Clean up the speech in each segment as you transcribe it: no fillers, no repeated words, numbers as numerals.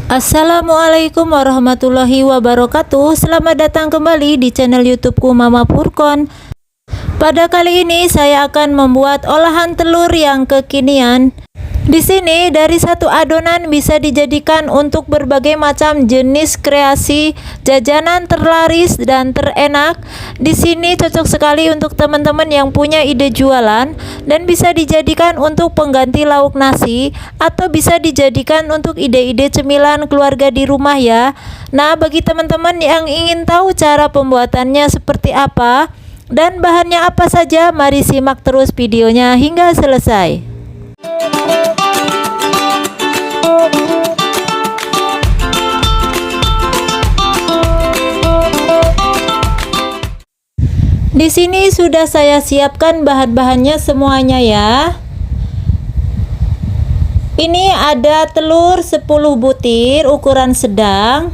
Assalamualaikum warahmatullahi wabarakatuh. Selamat datang kembali di channel YouTubeku Mama Furqon. Pada kali ini saya akan membuat olahan telur yang kekinian. Di sini dari satu adonan bisa dijadikan untuk berbagai macam jenis kreasi jajanan terlaris dan terenak. Di sini cocok sekali untuk teman-teman yang punya ide jualan dan bisa dijadikan untuk pengganti lauk nasi atau bisa dijadikan untuk ide-ide cemilan keluarga di rumah ya. Nah, bagi teman-teman yang ingin tahu cara pembuatannya seperti apa dan bahannya apa saja, mari simak terus videonya hingga selesai. Di sini sudah saya siapkan bahan-bahannya semuanya ya. Ini ada telur 10 butir ukuran sedang.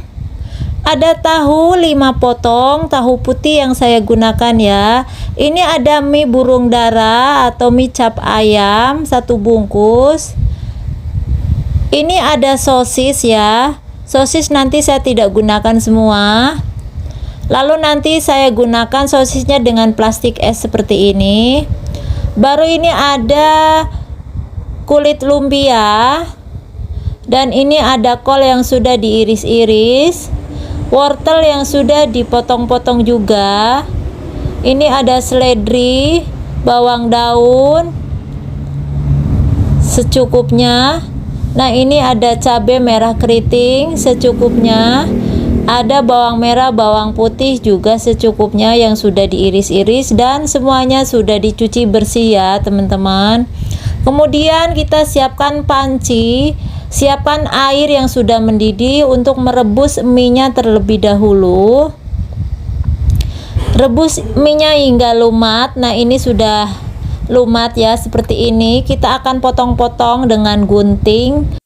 Ada tahu 5 potong, tahu putih yang saya gunakan ya. Ini ada mie burung dara atau mie cap ayam 1 bungkus. Ini ada sosis ya. Sosis nanti saya tidak gunakan semua. Lalu nanti saya gunakan sosisnya dengan plastik es seperti ini. Baru ini ada kulit lumpia. Dan ini ada kol yang sudah diiris-iris. Wortel yang sudah dipotong-potong juga. Ini ada seledri, bawang daun secukupnya. Nah, ini ada cabai merah keriting secukupnya. Ada bawang merah, bawang putih juga secukupnya yang sudah diiris-iris dan semuanya sudah dicuci bersih ya teman-teman. Kemudian kita siapkan panci. Siapkan air yang sudah mendidih untuk merebus mie-nya terlebih dahulu. Rebus mie-nya hingga lumat. Nah, ini sudah lumat ya seperti ini. Kita akan potong-potong dengan gunting.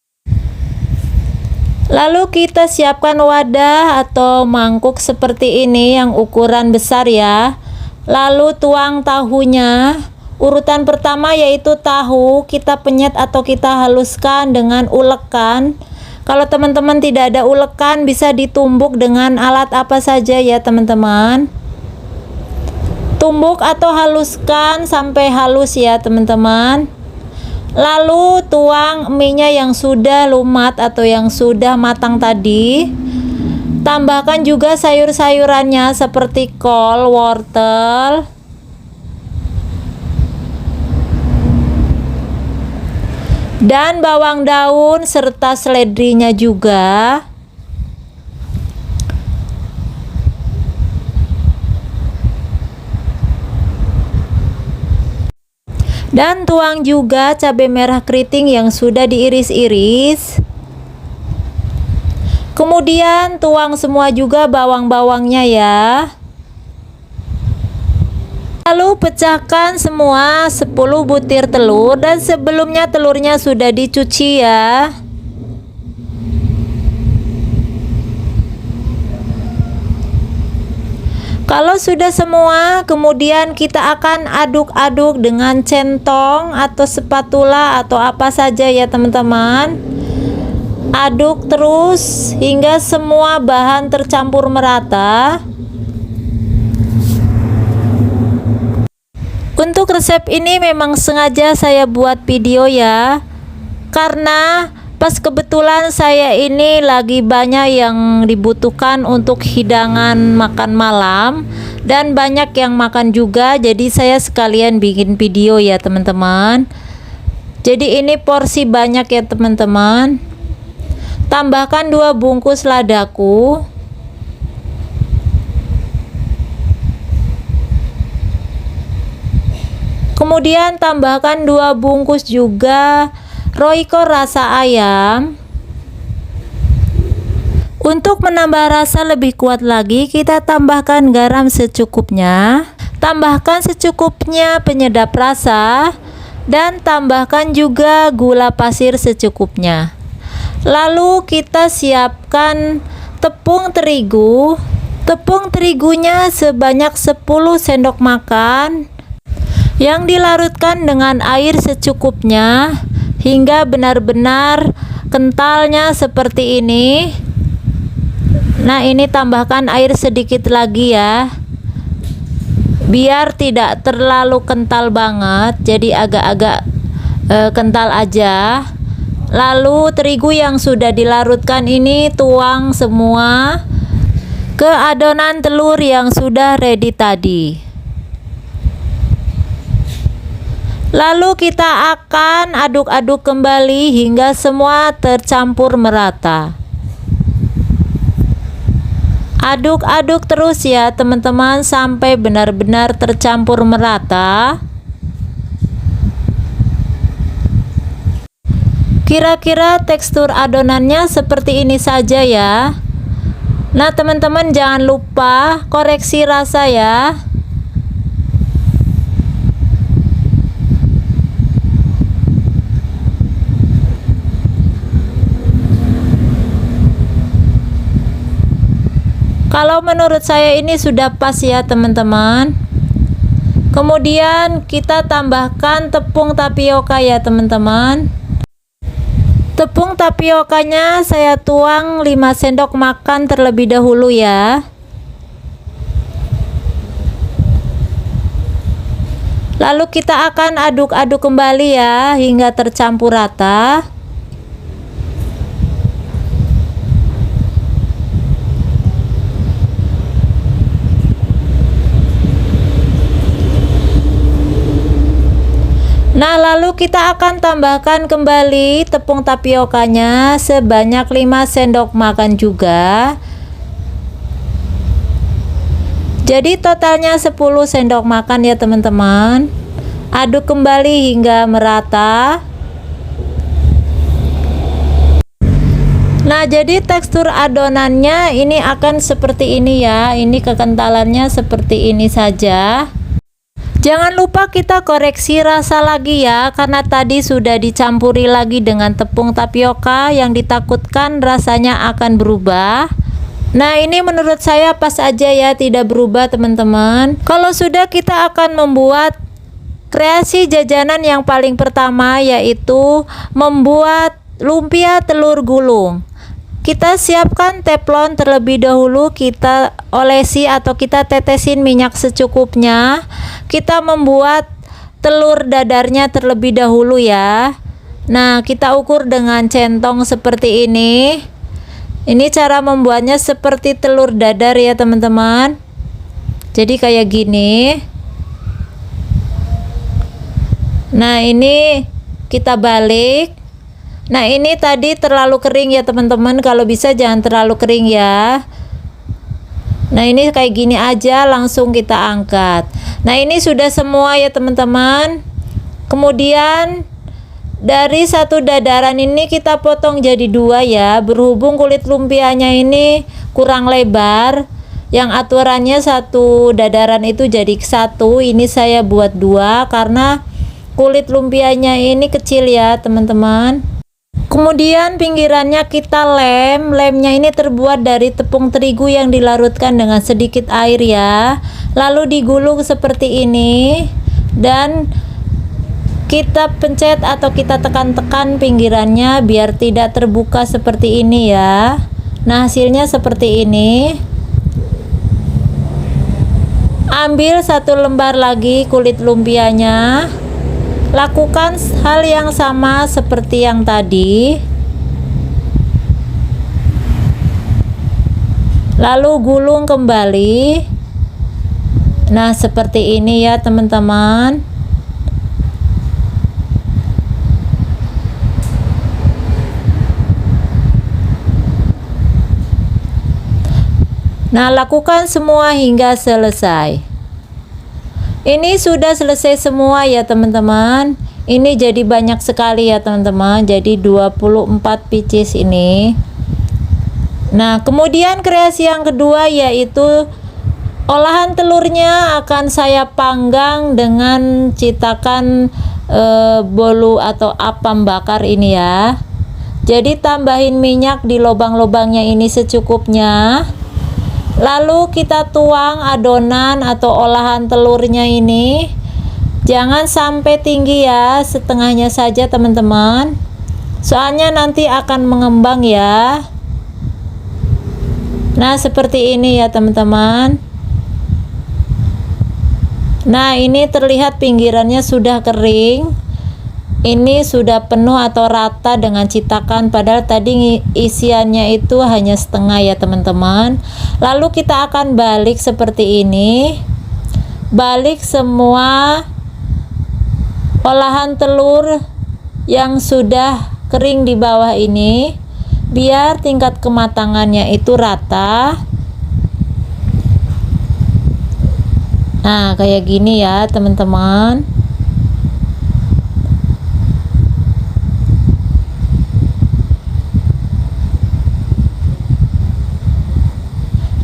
Lalu kita siapkan wadah atau mangkuk seperti ini yang ukuran besar ya. Lalu tuang tahunya. Urutan pertama yaitu tahu kita penyet atau kita haluskan dengan ulekan. Kalau teman-teman tidak ada ulekan bisa ditumbuk dengan alat apa saja ya teman-teman. Tumbuk atau haluskan sampai halus ya teman-teman. Lalu tuang mie-nya yang sudah lumat atau yang sudah matang tadi. Tambahkan juga sayur-sayurannya seperti kol, wortel, dan bawang daun serta seledrinya juga. Dan tuang juga cabai merah keriting yang sudah diiris-iris. Kemudian tuang semua juga bawang-bawangnya ya. Lalu pecahkan semua 10 butir telur dan sebelumnya telurnya sudah dicuci ya. Kalau sudah semua, kemudian kita akan aduk-aduk dengan centong atau spatula atau apa saja ya teman-teman. Aduk terus hingga semua bahan tercampur merata. Untuk resep ini memang sengaja saya buat video ya, karena pas kebetulan saya ini lagi banyak yang dibutuhkan untuk hidangan makan malam dan banyak yang makan juga, jadi saya sekalian bikin video ya teman-teman. Jadi ini porsi banyak ya teman-teman. Tambahkan 2 bungkus ladaku. Kemudian tambahkan 2 bungkus juga Royco rasa ayam. Untuk menambah rasa lebih kuat lagi, kita tambahkan garam secukupnya. Tambahkan secukupnya penyedap rasa dan tambahkan juga gula pasir secukupnya. Lalu kita siapkan tepung terigu. Tepung terigunya sebanyak 10 sendok makan yang dilarutkan dengan air secukupnya hingga benar-benar kentalnya seperti ini. Nah, ini tambahkan air sedikit lagi ya, biar tidak terlalu kental banget, jadi agak-agak kental aja. Lalu terigu yang sudah dilarutkan ini tuang semua ke adonan telur yang sudah ready tadi. Lalu kita akan aduk-aduk kembali hingga semua tercampur merata. Aduk-aduk terus ya teman-teman sampai benar-benar tercampur merata. Kira-kira tekstur adonannya seperti ini saja ya. Nah teman-teman, jangan lupa koreksi rasa ya. Kalau menurut saya ini sudah pas ya teman-teman. Kemudian kita tambahkan tepung tapioka ya teman-teman. Tepung tapiokanya saya tuang 5 sendok makan terlebih dahulu ya. Lalu kita akan aduk-aduk kembali ya hingga tercampur rata. Nah, lalu kita akan tambahkan kembali tepung tapiokanya sebanyak 5 sendok makan juga. Jadi totalnya 10 sendok makan ya teman-teman. Aduk kembali hingga merata. Nah, jadi tekstur adonannya ini akan seperti ini ya. Ini kekentalannya seperti ini saja. Jangan lupa kita koreksi rasa lagi ya, karena tadi sudah dicampuri lagi dengan tepung tapioka yang ditakutkan rasanya akan berubah. Nah, ini menurut saya pas aja ya, tidak berubah teman-teman. Kalau sudah, kita akan membuat kreasi jajanan yang paling pertama, yaitu membuat lumpia telur gulung. Kita siapkan teflon terlebih dahulu, kita olesi atau kita tetesin minyak secukupnya. Kita membuat telur dadarnya terlebih dahulu ya. Nah, kita ukur dengan centong seperti ini. Ini cara membuatnya seperti telur dadar ya teman-teman. Jadi kayak gini. Nah, ini kita balik. Nah, ini tadi terlalu kering ya teman-teman, kalau bisa jangan terlalu kering ya. Nah, ini kayak gini aja, langsung kita angkat. Nah, ini sudah semua ya teman-teman. Kemudian dari satu dadaran ini kita potong jadi 2 ya, berhubung kulit lumpianya ini kurang lebar, yang aturannya satu dadaran itu jadi 1, ini saya buat 2 karena kulit lumpianya ini kecil ya teman-teman. Kemudian pinggirannya kita lemnya ini terbuat dari tepung terigu yang dilarutkan dengan sedikit air ya, lalu digulung seperti ini dan kita pencet atau kita tekan-tekan pinggirannya biar tidak terbuka seperti ini ya. Nah, hasilnya seperti ini. Ambil 1 lembar lagi kulit lumpianya. Lakukan hal yang sama seperti yang tadi. Lalu gulung kembali. Nah, seperti ini ya teman-teman. Nah, lakukan semua hingga selesai. Ini sudah selesai semua ya teman-teman. Ini jadi banyak sekali ya teman-teman. Jadi 24 pieces ini. Nah, kemudian kreasi yang kedua yaitu olahan telurnya akan saya panggang dengan citakan bolu atau apam bakar ini ya. Jadi tambahin minyak di lubang-lubangnya ini secukupnya. Lalu kita tuang adonan atau olahan telurnya ini. Jangan sampai tinggi ya, setengahnya saja teman-teman. soalnya nanti akan mengembang ya. Nah, seperti ini ya teman-teman. Nah, ini terlihat pinggirannya sudah kering. Ini sudah penuh atau rata dengan citakan, padahal tadi isiannya itu hanya setengah ya teman-teman. Lalu kita akan balik seperti ini. Balik semua olahan telur yang sudah kering di bawah ini, biar tingkat kematangannya itu rata. Nah, kayak gini ya teman-teman.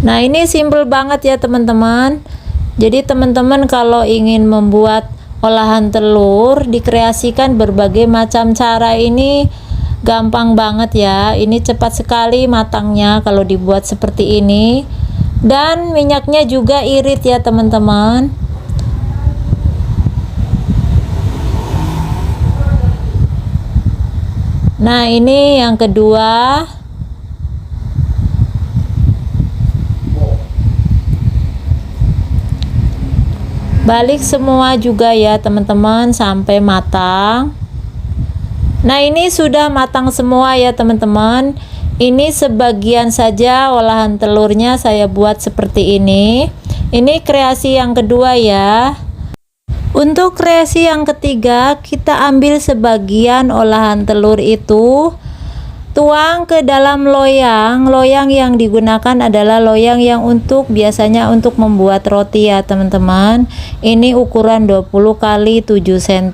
Nah, ini simple banget ya teman-teman. Jadi teman-teman kalau ingin membuat olahan telur, dikreasikan berbagai macam cara, ini gampang banget ya. Ini cepat sekali matangnya kalau dibuat seperti ini. Dan minyaknya juga irit ya teman-teman. Nah, ini yang kedua. Balik semua juga ya teman-teman sampai matang. Nah, ini sudah matang semua ya teman-teman. Ini sebagian saja olahan telurnya saya buat seperti ini. Ini kreasi yang kedua ya. Untuk kreasi yang ketiga, kita ambil sebagian olahan telur itu, tuang ke dalam loyang. Loyang yang digunakan adalah loyang yang biasanya untuk membuat roti ya teman-teman. Ini ukuran 20 kali 7 cm.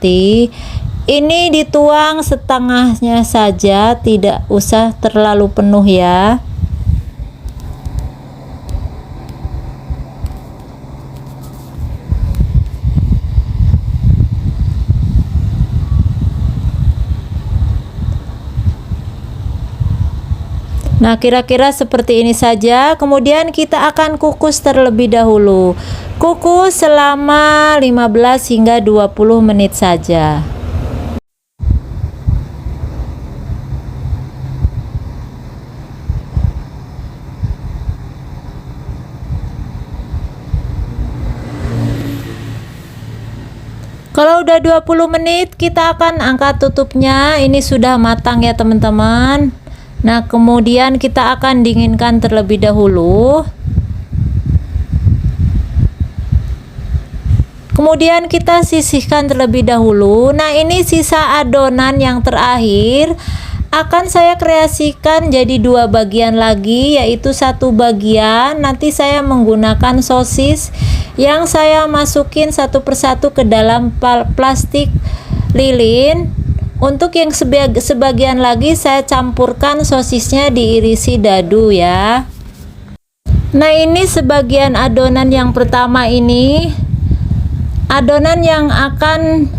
Ini dituang setengahnya saja, tidak usah terlalu penuh ya. Nah, kira-kira seperti ini saja. Kemudian kita akan kukus terlebih dahulu. Kukus selama 15 hingga 20 menit saja. Kalau udah 20 menit, kita akan angkat tutupnya. Ini sudah matang ya teman-teman. Nah, kemudian kita akan dinginkan terlebih dahulu. Kemudian kita sisihkan terlebih dahulu. Nah, ini sisa adonan yang terakhir akan saya kreasikan jadi dua bagian lagi, yaitu satu bagian nanti saya menggunakan sosis yang saya masukin satu persatu ke dalam plastik lilin. Untuk yang sebagian lagi saya campurkan sosisnya diirisi dadu ya. Nah, ini sebagian adonan yang pertama, ini adonan yang akan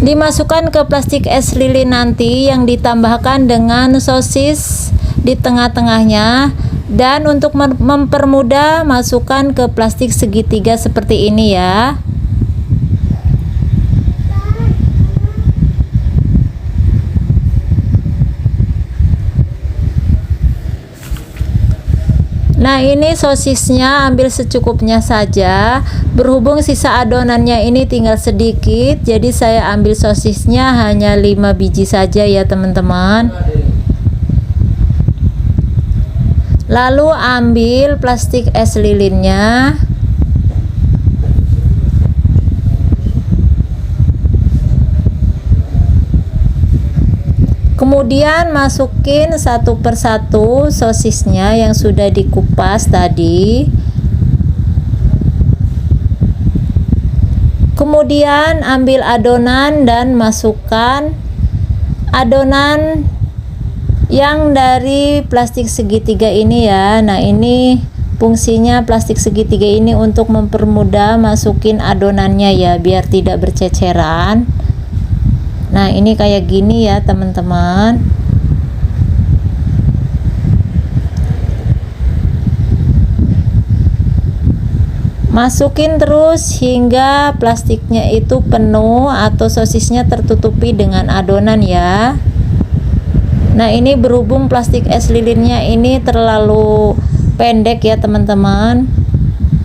dimasukkan ke plastik es lilin nanti, yang ditambahkan dengan sosis di tengah-tengahnya. Dan untuk mempermudah, masukkan ke plastik segitiga seperti ini ya. Nah, ini sosisnya ambil secukupnya saja. Berhubung sisa adonannya ini tinggal sedikit, jadi saya ambil sosisnya hanya 5 biji saja ya teman-teman. Lalu ambil plastik es lilinnya. Kemudian masukin satu persatu sosisnya yang sudah dikupas tadi. Kemudian ambil adonan dan masukkan adonan yang dari plastik segitiga ini ya. Nah, ini fungsinya plastik segitiga ini untuk mempermudah masukin adonannya ya, biar tidak berceceran. Nah, ini kayak gini ya teman-teman. Masukin terus hingga plastiknya itu penuh atau sosisnya tertutupi dengan adonan ya. Nah, ini berhubung plastik es lilinnya ini terlalu pendek ya teman-teman,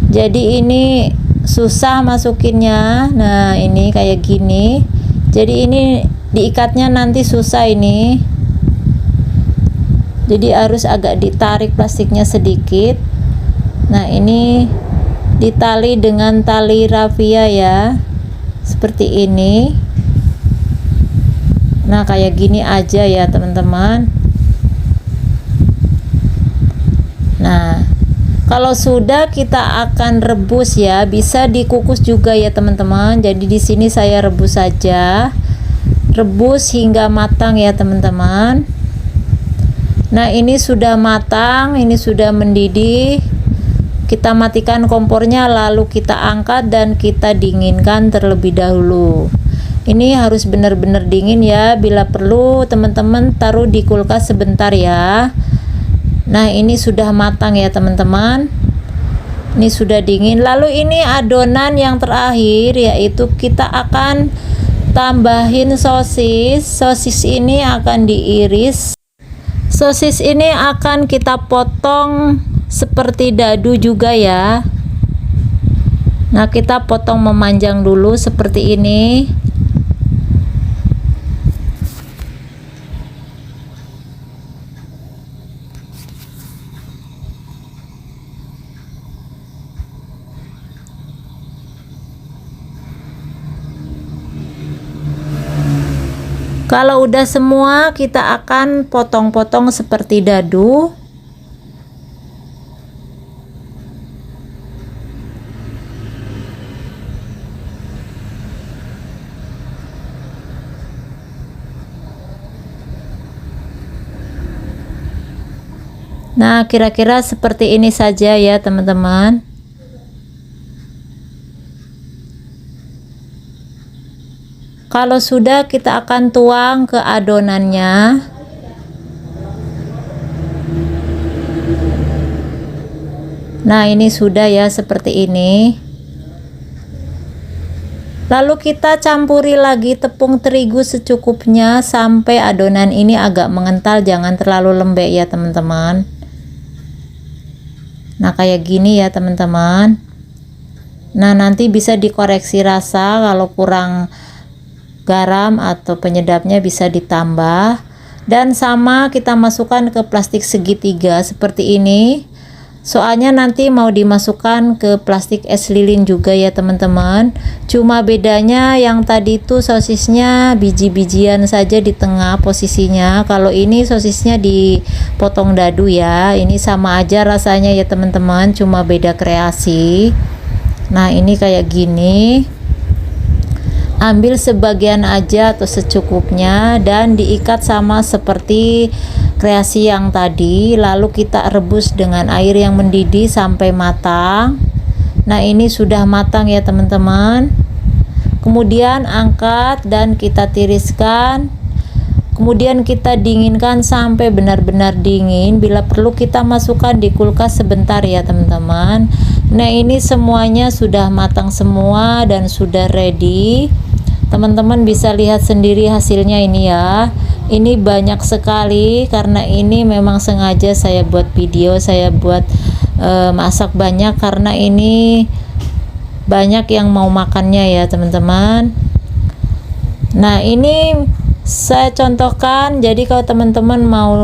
jadi ini susah masukinnya. Nah, ini kayak gini, jadi ini diikatnya nanti susah ini, jadi harus agak ditarik plastiknya sedikit. Nah, ini ditali dengan tali rafia ya, seperti ini. Nah, kayak gini aja ya teman-teman. Nah, kalau sudah kita akan rebus ya, bisa dikukus juga ya teman-teman. Jadi di sini saya rebus saja, rebus hingga matang ya teman-teman. Nah, ini sudah matang, ini sudah mendidih. Kita matikan kompornya, lalu kita angkat dan kita dinginkan terlebih dahulu. Ini harus benar-benar dingin ya, bila perlu teman-teman taruh di kulkas sebentar ya. Nah, ini sudah matang ya teman-teman, ini sudah dingin. Lalu ini adonan yang terakhir, yaitu kita akan tambahin sosis. Sosis ini akan diiris, sosis ini akan kita potong seperti dadu juga ya. Nah, kita potong memanjang dulu seperti ini. Kalau udah semua, kita akan potong-potong seperti dadu. Nah, kira-kira seperti ini saja ya teman-teman. Kalau sudah, kita akan tuang ke adonannya. Nah, ini sudah ya seperti ini. Lalu kita campuri lagi tepung terigu secukupnya sampai adonan ini agak mengental, jangan terlalu lembek ya teman-teman. Nah, kayak gini ya teman-teman. Nah, nanti bisa dikoreksi rasa, kalau kurang garam atau penyedapnya bisa ditambah. Dan sama kita masukkan ke plastik segitiga seperti ini, soalnya nanti mau dimasukkan ke plastik es lilin juga ya teman-teman. Cuma bedanya yang tadi itu sosisnya biji-bijian saja di tengah posisinya, kalau ini sosisnya dipotong dadu ya. Ini sama aja rasanya ya teman-teman, cuma beda kreasi. Nah, ini kayak gini, ambil sebagian aja atau secukupnya dan diikat sama seperti kreasi yang tadi. Lalu kita rebus dengan air yang mendidih sampai matang. Nah, ini sudah matang ya teman-teman. Kemudian angkat dan kita tiriskan. Kemudian kita dinginkan sampai benar-benar dingin. Bila perlu kita masukkan di kulkas sebentar ya teman-teman. Nah, ini semuanya sudah matang semua dan sudah ready. Teman-teman bisa lihat sendiri hasilnya ini ya. Ini banyak sekali, karena ini memang sengaja saya buat video, saya buat masak banyak karena ini banyak yang mau makannya ya teman-teman. Nah, ini saya contohkan, jadi kalau teman-teman mau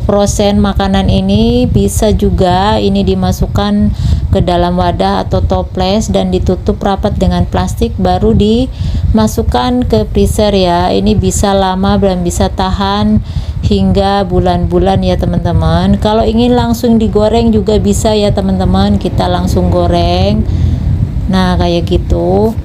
frozen makanan ini, bisa juga ini dimasukkan ke dalam wadah atau toples dan ditutup rapat dengan plastik, baru dimasukkan ke freezer ya. Ini bisa lama dan bisa tahan hingga bulan-bulan ya teman-teman. Kalau ingin langsung digoreng juga bisa ya teman-teman, kita langsung goreng. Nah, kayak gitu.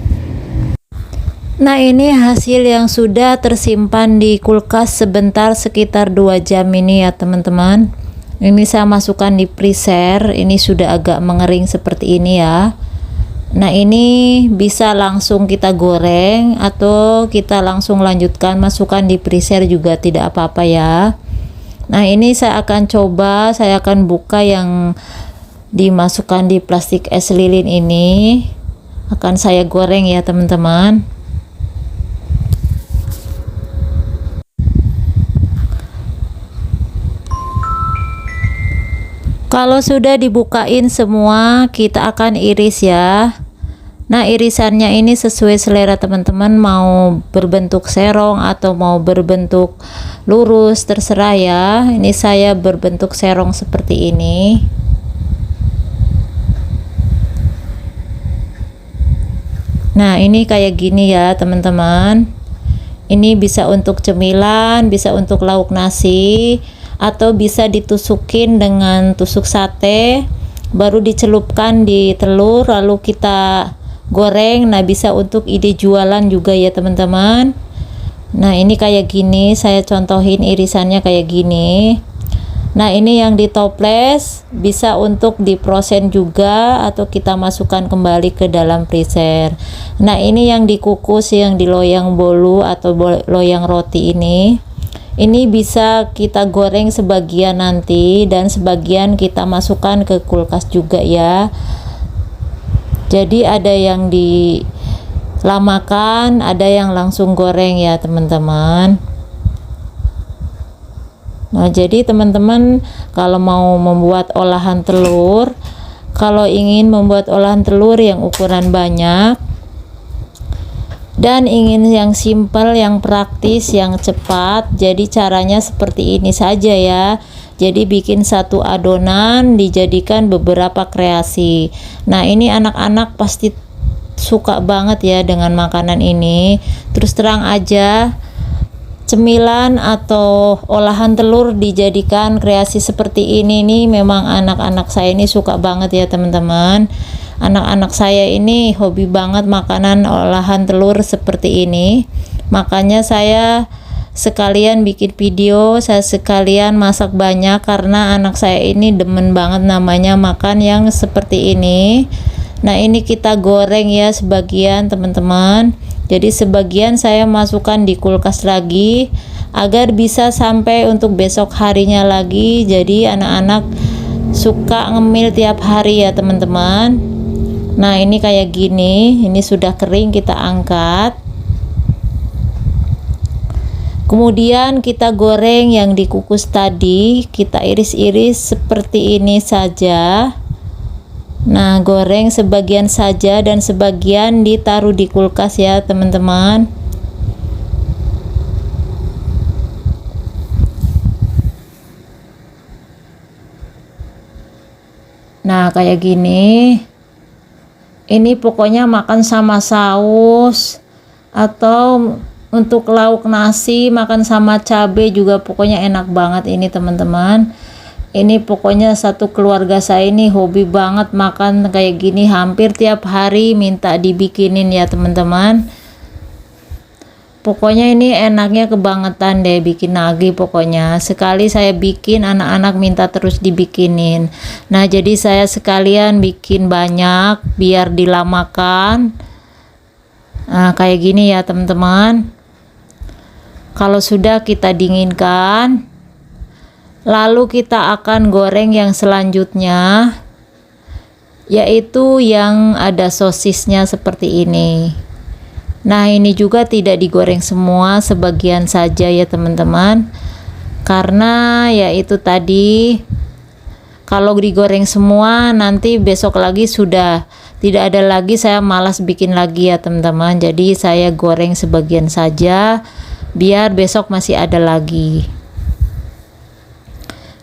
Nah, ini hasil yang sudah tersimpan di kulkas sebentar, sekitar 2 jam ini ya teman-teman. Ini saya masukkan di freezer, ini sudah agak mengering seperti ini ya. Nah, ini bisa langsung kita goreng atau kita langsung lanjutkan masukkan di freezer juga tidak apa-apa ya. Nah, ini saya akan coba, saya akan buka yang dimasukkan di plastik es lilin ini. Akan saya goreng ya teman-teman. Kalau sudah dibukain semua, kita akan iris ya. Nah, irisannya ini sesuai selera teman-teman, mau berbentuk serong atau mau berbentuk lurus, terserah ya. Ini saya berbentuk serong seperti ini. Nah, ini kayak gini ya teman-teman. Ini bisa untuk cemilan, bisa untuk lauk nasi, atau bisa ditusukin dengan tusuk sate, baru dicelupkan di telur lalu kita goreng. Nah, bisa untuk ide jualan juga ya teman-teman. Nah, ini kayak gini, saya contohin irisannya kayak gini. Nah, ini yang ditoples, bisa untuk diprosen juga atau kita masukkan kembali ke dalam freezer. Nah, ini yang dikukus, yang di loyang bolu atau loyang roti ini bisa kita goreng sebagian nanti, dan sebagian kita masukkan ke kulkas juga ya. Jadi ada yang dilamakan, ada yang langsung goreng ya teman-teman. Nah, jadi teman-teman kalau mau membuat olahan telur, kalau ingin membuat olahan telur yang ukuran banyak dan ingin yang simple, yang praktis, yang cepat, jadi caranya seperti ini saja ya. Jadi bikin satu adonan dijadikan beberapa kreasi. Nah, ini anak-anak pasti suka banget ya dengan makanan ini. Terus terang aja, cemilan atau olahan telur dijadikan kreasi seperti ini nih, memang anak-anak saya ini suka banget ya teman-teman. Anak-anak saya ini hobi banget makanan olahan telur seperti ini, makanya saya sekalian bikin video, saya sekalian masak banyak karena anak saya ini demen banget namanya makan yang seperti ini. Nah, ini kita goreng ya sebagian teman-teman. Jadi sebagian saya masukkan di kulkas lagi agar bisa sampai untuk besok harinya lagi. Jadi anak-anak suka ngemil tiap hari ya teman-teman. Nah, ini kayak gini, ini sudah kering, kita angkat. Kemudian kita goreng yang dikukus tadi, kita iris-iris seperti ini saja. Nah, goreng sebagian saja dan sebagian ditaruh di kulkas ya teman-teman. Nah, kayak gini. Ini pokoknya makan sama saus atau untuk lauk nasi, makan sama cabai juga pokoknya enak banget ini teman-teman. Ini pokoknya satu keluarga saya ini hobi banget makan kayak gini, hampir tiap hari minta dibikinin ya teman-teman. Pokoknya ini enaknya kebangetan deh bikin lagi, pokoknya sekali saya bikin anak-anak minta terus dibikinin. Nah, jadi saya sekalian bikin banyak biar dilamakan. Nah, kayak gini ya teman-teman. Kalau sudah kita dinginkan, lalu kita akan goreng yang selanjutnya, yaitu yang ada sosisnya seperti ini. Nah, ini juga tidak digoreng semua, sebagian saja ya teman-teman, karena ya itu tadi, kalau digoreng semua nanti besok lagi sudah tidak ada lagi, saya malas bikin lagi ya teman-teman. Jadi saya goreng sebagian saja biar besok masih ada lagi.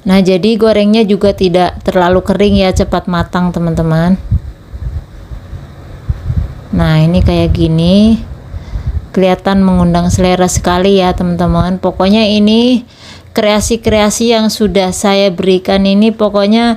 Nah, jadi gorengnya juga tidak terlalu kering ya, cepat matang teman-teman. Nah, ini kayak gini, kelihatan mengundang selera sekali ya teman-teman. Pokoknya ini kreasi-kreasi yang sudah saya berikan ini pokoknya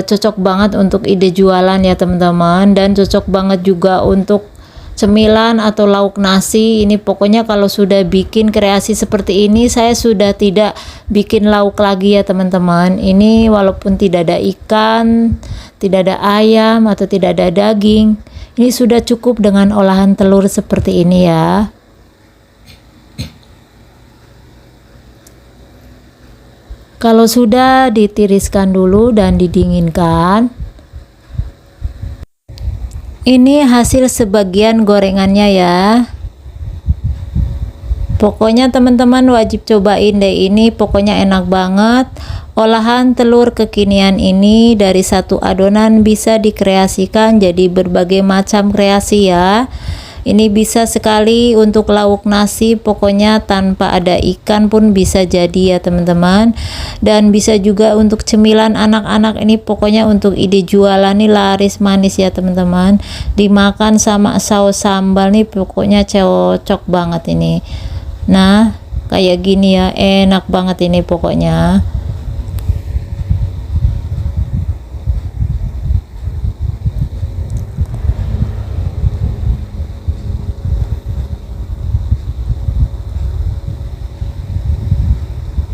cocok banget untuk ide jualan ya teman-teman, dan cocok banget juga untuk cemilan atau lauk nasi. Ini pokoknya kalau sudah bikin kreasi seperti ini, saya sudah tidak bikin lauk lagi ya teman-teman. Ini walaupun tidak ada ikan, tidak ada ayam atau tidak ada daging, ini sudah cukup dengan olahan telur seperti ini ya. Kalau sudah ditiriskan dulu dan didinginkan. Ini hasil sebagian gorengannya ya. Pokoknya teman-teman wajib cobain deh ini, pokoknya enak banget. Olahan telur kekinian ini dari satu adonan bisa dikreasikan jadi berbagai macam kreasi ya. Ini bisa sekali untuk lauk nasi, pokoknya tanpa ada ikan pun bisa jadi ya teman-teman. Dan bisa juga untuk cemilan anak-anak, ini pokoknya untuk ide jualan nih laris manis ya teman-teman. Dimakan sama saus sambal nih pokoknya cocok banget ini. Nah kayak gini ya, enak banget ini pokoknya.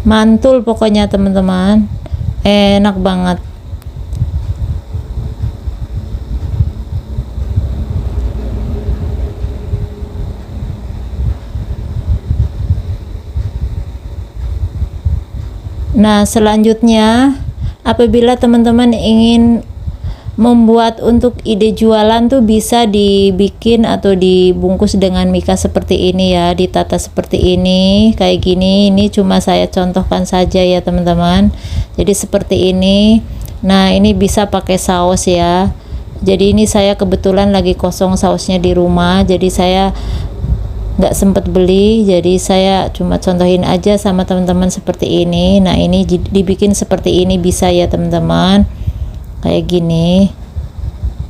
Mantul pokoknya teman-teman, enak banget. Nah selanjutnya, apabila teman-teman ingin membuat untuk ide jualan tuh bisa dibikin atau dibungkus dengan mika seperti ini ya, ditata seperti ini kayak gini. Ini cuma saya contohkan saja ya teman-teman, jadi seperti ini. Nah ini bisa pakai saus ya, jadi ini saya kebetulan lagi kosong sausnya di rumah, jadi saya nggak sempet beli, jadi saya cuma contohin aja sama teman-teman seperti ini. Nah ini dibikin seperti ini bisa ya teman-teman, kayak gini.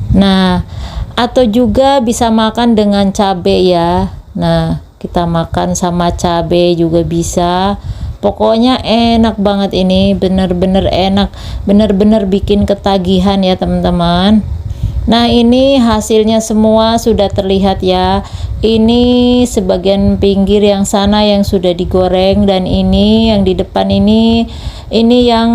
Nah atau juga bisa makan dengan cabe ya. Nah kita makan sama cabe juga bisa, pokoknya enak banget ini, bener-bener enak, bener-bener bikin ketagihan ya teman-teman. Nah ini hasilnya semua sudah terlihat ya. Ini sebagian pinggir yang sana yang sudah digoreng, dan ini yang di depan ini yang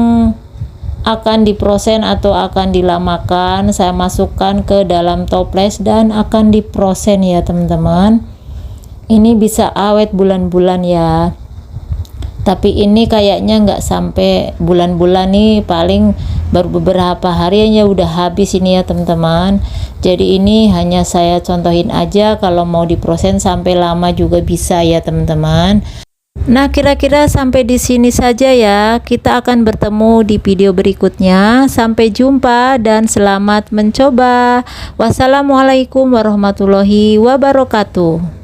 akan diproses atau akan dilamakan. Saya masukkan ke dalam toples dan akan diproses ya teman-teman. Ini bisa awet bulan-bulan ya, tapi ini kayaknya nggak sampai bulan-bulan nih, paling baru beberapa hari aja udah habis ini ya teman-teman. Jadi ini hanya saya contohin aja, kalau mau diproses sampai lama juga bisa ya teman-teman. Nah kira-kira sampai di sini saja ya, kita akan bertemu di video berikutnya. Sampai jumpa dan selamat mencoba. Wassalamualaikum warahmatullahi wabarakatuh.